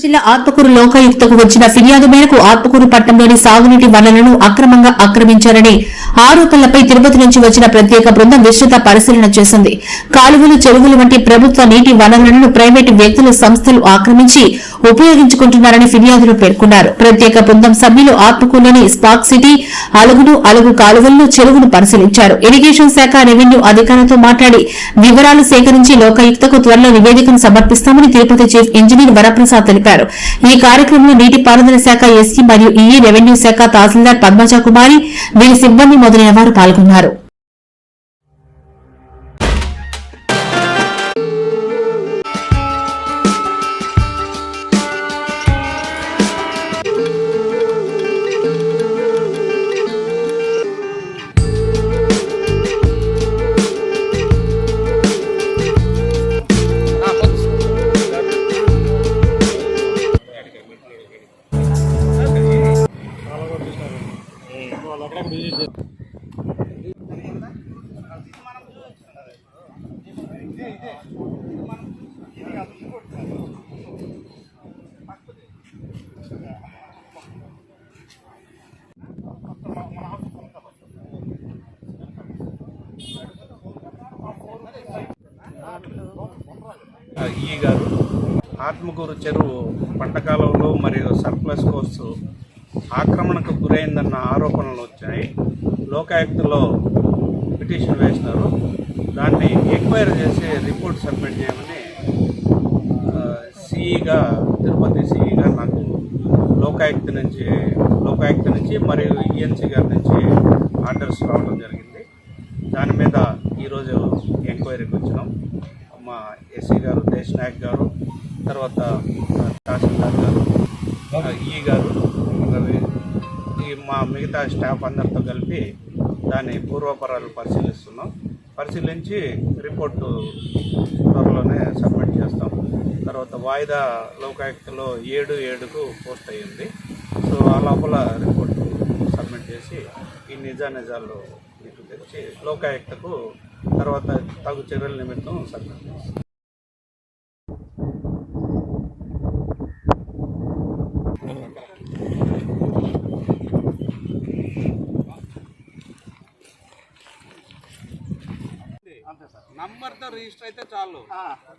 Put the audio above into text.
జిల్లా ఆత్మకూరు లోకాయుక్తకు వచ్చిన ఫిర్యాదు మేరకు ఆత్మకూరు పట్టణంలోని సాగునీటి వనరులను అక్రమంగా ఆక్రమించారని ఆరోపణలపై తిరుపతి నుంచి వచ్చిన ప్రత్యేక బృందం విస్తృత పరిశీలన చేసింది. కాలువలు, చెరువులు వంటి ప్రభుత్వ నీటి వనరులను ప్రైవేటు వ్యక్తులు, సంస్థలు ఆక్రమించి ఉపయోగించుకుంటున్నారని ఫిర్యాదులు పేర్కొన్నారు. ప్రత్యేక బృందం సభ్యులు ఆత్మకూరులోని స్పార్క్ సిటీ, అలుగు కాలువలను, చెరువును పరిశీలించారు. ఇరిగేషన్ శాఖ, రెవెన్యూ అధికారులతో మాట్లాడి వివరాలు సేకరించి లోకాయుక్తకు త్వరలో నివేదికను సమర్పిస్తామని తిరుపతి చీఫ్ ఇంజనీర్ వరప్రసాద్ తెలిపారు. ఈ కార్యక్రమంలో నీటిపారుదల శాఖ ఎస్సీ మరియు ఈఈ, రెవెన్యూ శాఖ తహసీల్దార్ పద్మజ కుమారి, వీరి సిబ్బంది మొదలైన వారు పాల్గొన్నారు. ఈ గారు ఆత్మకూరు చెరువు పంటకాలంలో మరియు సర్ప్లస్ కోర్సు ఆక్రమణకు గురైందన్న ఆరోపణలు వచ్చాయి. లోకాయుక్తలో పిటిషన్ వేసినారు. దాన్ని ఎంక్వైరీ చేసి రిపోర్ట్ సబ్మిట్ చేయమని తిరుపతి సిఈగా నాకు లోకాయుక్త నుంచి మరియు ఈఎన్సీ గారి నుంచి ఆర్డర్స్ రావడం జరిగింది. దాని మీద ఈరోజు ఎంక్వైరీకి వచ్చినాం. మా ఎస్సీ గారు, దేశ్ నాయక్ గారు, తర్వాత తహసీల్దార్ గారు, ఈ గారు, మా మిగతా స్టాఫ్ అందరితో కలిపి దాని పూర్వపరాలు పరిశీలించి రిపోర్టు త్వరలోనే సబ్మిట్ చేస్తాం. తర్వాత వాయిదా లోకాయుక్తలో 7/7కు పోస్ట్ అయ్యింది. సో ఆ లోపల రిపోర్టు సబ్మిట్ చేసి ఈ నిజాలు ఇటు తెచ్చి లోకాయుక్తకు తర్వాత తగు చర్యల నిమిత్తం సబ్మిట్ చేస్తాం. నంబర్తో రిజిస్టర్ అయితే చాలు.